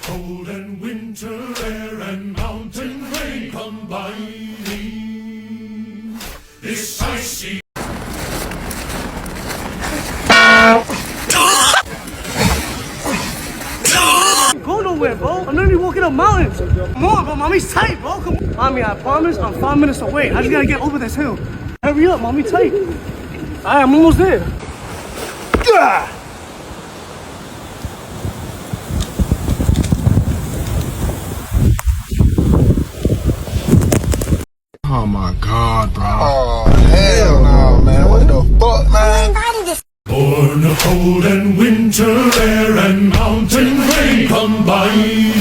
cold and winter air and mountain rain combining. This icy. Go nowhere, bro. I'm literally walking up mountains. Come on, bro. Mommy's tight, bro. Come on. Mommy, I promise I'm 5 minutes away. I just gotta get over this hill. Hurry up, mommy, tight. Alright, I'm almost there. Oh my God, bro. Oh, hell no, man. What the fuck, man? Born of cold and winter air and mountain rain combined.